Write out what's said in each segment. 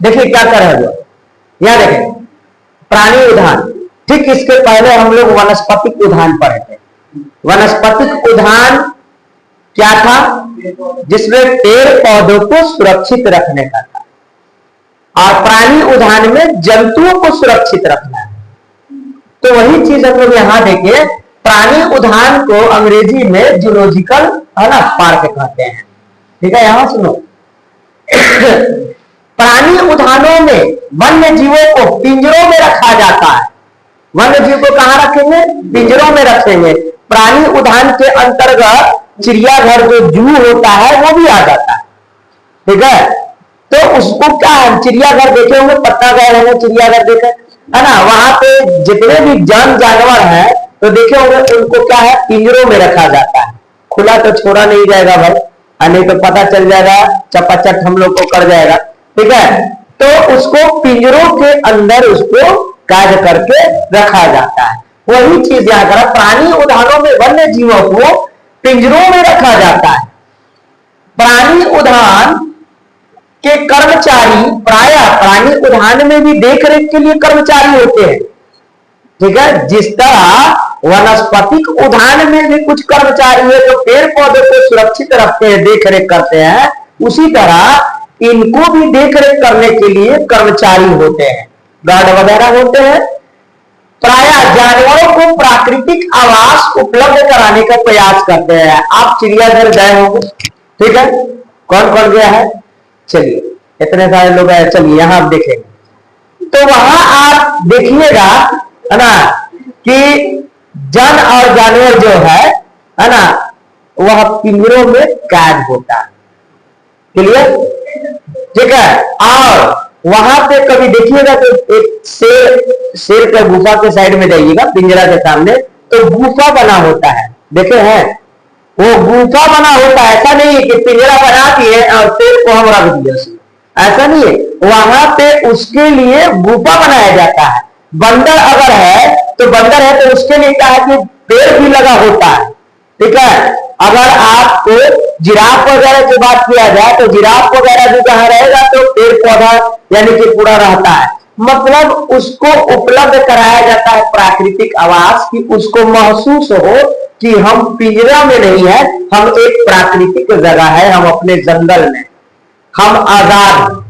देखिए क्या कर रहे हो, यहां देखें प्राणी उदाहरण। ठीक इसके पहले हम लोग वनस्पतिक उदाहरण पढ़े थे। वनस्पतिक उदाहरण क्या था? जिसमें पेड़ पौधों को सुरक्षित रखने का था, और प्राणी उदाहरण में जंतुओं को सुरक्षित रखना है। तो वही चीज हम लोग यहां देखें, प्राणी उदाहरण को अंग्रेजी में जूलॉजिकल है ना पार्क कहते हैं। ठीक है, यहां सुनो। प्राणी उद्यानों में वन्य जीवों को पिंजरों में रखा जाता है। वन्य जीव को कहां रखेंगे? पिंजरों में रखेंगे। प्राणी उद्यान के अंतर्गत चिड़ियाघर जो जू होता है वो भी आ जाता है। ठीक है, तो उसको क्या है, चिड़ियाघर देखे होंगे, पटना गए होंगे, चिड़ियाघर देखे है ना, वहां पे जितने भी जानवर हैं तो देखे होंगे, उनको क्या है, पिंजरों में रखा जाता है। खुला तो छोड़ा नहीं जाएगा भाई, नहीं तो पता चल जाएगा, चपाचट हम लोग को कर जाएगा। ठीक है, तो उसको पिंजरों के अंदर उसको कैद करके रखा जाता है। वही चीज यहां करा, प्राणी उद्यानों में वन्य जीवों को पिंजरों में रखा जाता है। प्राणी उद्यान के कर्मचारी प्रायः प्राणी उद्यान में भी देखरेख के लिए कर्मचारी होते हैं। ठीक है, जिस तरह वनस्पतिक उद्यान में भी कुछ कर्मचारी है जो पेड़ पौधे को सुरक्षित रखते हैं, देखरेख करते हैं, उसी तरह इनको भी देखरेख करने के लिए कर्मचारी होते हैं, गार्ड वगैरह होते हैं। प्रायः जानवरों को प्राकृतिक आवास उपलब्ध कराने का प्रयास करते हैं। आप चिड़ियाघर गए होंगे, ठीक है, कौन कौन गया है? चलिए, इतने सारे लोग आए, चलिए यहां आप देखेंगे तो वहां आप देखिएगा है ना कि जन और जानवर जो है ना, वह पिंजरों में कैद होता है। क्लियर? ठीक है, और वहां पे कभी देखिएगा तो एक शेर का गुफा के साइड में जाइएगा, पिंजरा के सामने, तो गुफा बना होता है, देखे हैं? वो गुफा बना होता है। ऐसा नहीं है कि पिंजरा बना दिए और शेर को हम रख दिए, ऐसा नहीं है। वहां पे उसके लिए गुफा बनाया जाता है। बंदर अगर है तो बंदर है तो उसके लिए क्या है कि पेड़ भी लगा होता है। ठीक है, अगर आपको जिराफ वगैरह की बात किया जाए तो जिराफ वगैरह भी जहां रहेगा तो पेड़ पौधा यानी कि पूरा रहता है। मतलब उसको उपलब्ध कराया जाता है प्राकृतिक आवास, कि उसको महसूस हो कि हम पिंजरा में नहीं है, हम एक प्राकृतिक जगह है, हम अपने जंगल में, हम आजाद।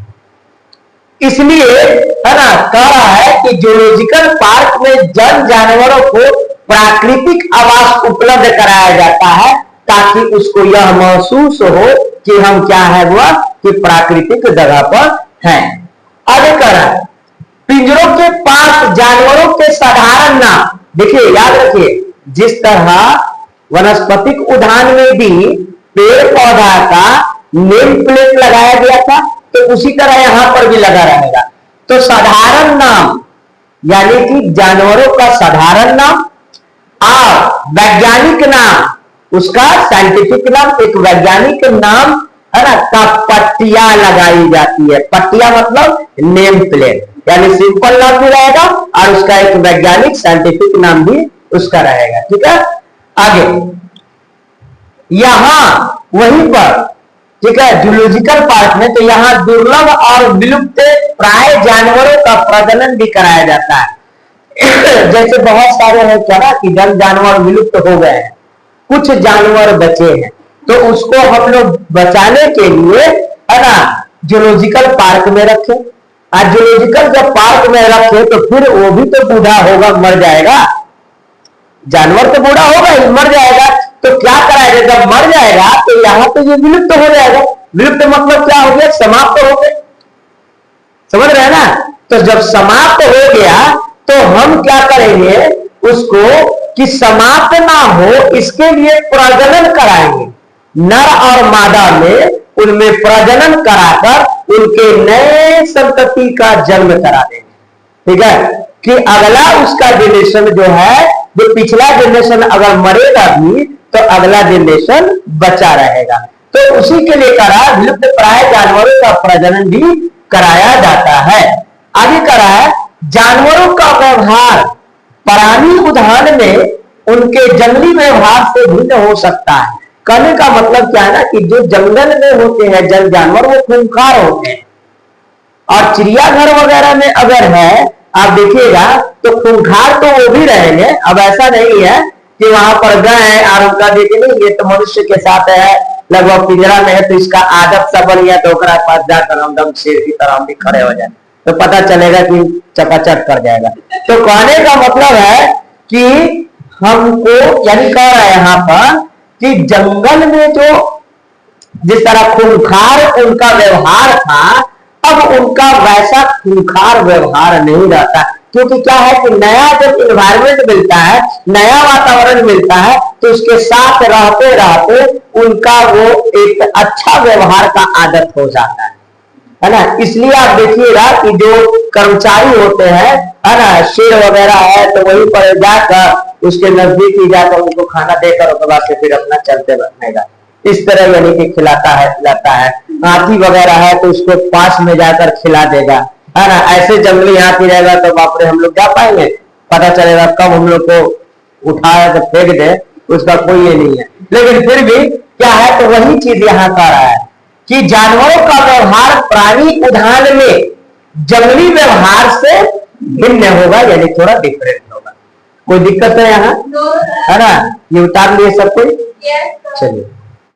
इसलिए है ना कह रहा है कि जूलॉजिकल पार्क में जन जानवरों को प्राकृतिक आवास उपलब्ध कराया जाता है, ताकि उसको यह महसूस हो कि हम क्या है वह कि प्राकृतिक जगह पर हैं। आगे कह रहा है पिंजरों के पास जानवरों के साधारण नाम। देखिए, याद रखिए, जिस तरह वनस्पतिक उद्यान में भी पेड़ पौधा का नेम प्लेट लगाया गया था, तो उसी तरह यहां पर भी लगा रहेगा। तो साधारण नाम यानी कि जानवरों का साधारण नाम और वैज्ञानिक नाम, उसका साइंटिफिक नाम, एक वैज्ञानिक नाम है ना, का पट्टियां लगाई जाती है। पट्टियां मतलब नेम प्लेट, यानी सिंपल नाम भी रहेगा और उसका एक वैज्ञानिक साइंटिफिक नाम भी उसका रहेगा। ठीक है, आगे यहां वहीं पर, ठीक है, जूलॉजिकल पार्क में, तो यहां दुर्लभ और विलुप्त प्राय जानवरों का प्रजनन भी कराया जाता है। जैसे बहुत सारे हैं क्या ना कि जन जानवर विलुप्त हो गए हैं, कुछ जानवर बचे हैं, तो उसको हम लोग बचाने के लिए है ना जूलॉजिकल पार्क में रखें। और जूलॉजिकल जब पार्क में रखे तो फिर वो भी तो बूढ़ा होगा, मर जाएगा, जानवर तो बूढ़ा होगा ही, मर जाएगा। तो क्या कराएगा, जब मर जाएगा तो यहां तो ये विलुप्त हो जाएगा। विलुप्त मतलब क्या हो गया, समाप्त हो गया, समझ रहे हैं ना? तो जब समाप्त हो गया तो हम क्या करेंगे उसको कि समाप्त ना हो इसके लिए प्रजनन कराएंगे। नर और मादा में उनमें प्रजनन कराकर उनके नए संतति का जन्म करा देंगे। ठीक है, कि अगला उसका जनरेशन जो है, जो पिछला जनरेशन अगर मरेगा भी तो अगला जनरेशन बचा रहेगा। तो उसी के लिए करा विलुप्त प्राय जानवरों का प्रजनन भी कराया जाता है। आगे करा है जानवरों का व्यवहार प्राणी उद्यान में उनके जंगली व्यवहार से भिन्न हो सकता है। कहने का मतलब क्या है ना कि जो जंगल में होते हैं जल जानवर वो खूंखार होते हैं, और चिड़ियाघर वगैरह में अगर है आप देखिएगा तो खूंखार तो वो भी रहेंगे। अब ऐसा नहीं है कि वहां पर गए और उनका देखे नहीं ये तो मनुष्य के साथ है, लगभग पिंजरा में है तो इसका आदत सा बन गया, तो पास जाकर हम दम शेर की तरह हम भी खड़े हो जाए तो पता चलेगा कि चकाचक कर जाएगा। तो कहने का मतलब है कि हमको यानी कह रहा है यहाँ पर कि जंगल में जो जिस तरह खूंखार उनका व्यवहार था, अब उनका वैसा खूंखार व्यवहार नहीं रहता, क्योंकि क्या है कि नया जब इन्वायरमेंट मिलता है, नया वातावरण मिलता है, तो उसके साथ रहते रहते उनका वो एक अच्छा व्यवहार का आदत हो जाता है ना। इसलिए आप देखिएगा कि जो कर्मचारी होते हैं है ना, शेर वगैरह है तो वहीं पर जाकर उसके नजदीक ही जाकर उनको खाना देकर उसके बाद से फिर अपना चलते रहेगा, इस तरह यानी कि खिलाता है खिलाता है। हाथी वगैरह है तो उसको पास में जाकर खिला देगा, है ना। ऐसे जंगली हाथी रहेगा तो बाप रे हम लोग जा पाएंगे, पता चलेगा कब हम लोग को उठाया तो फेंक दे, उसका कोई ये नहीं है। लेकिन फिर भी क्या है, तो वही चीज यहाँ कह रहा है कि जानवरों का व्यवहार प्राणी उद्यान में जंगली व्यवहार से भिन्न होगा, यानी थोड़ा डिफरेंट होगा। कोई दिक्कत है यहाँ, है ना। ये उतार लिए सब कोई, चलिए।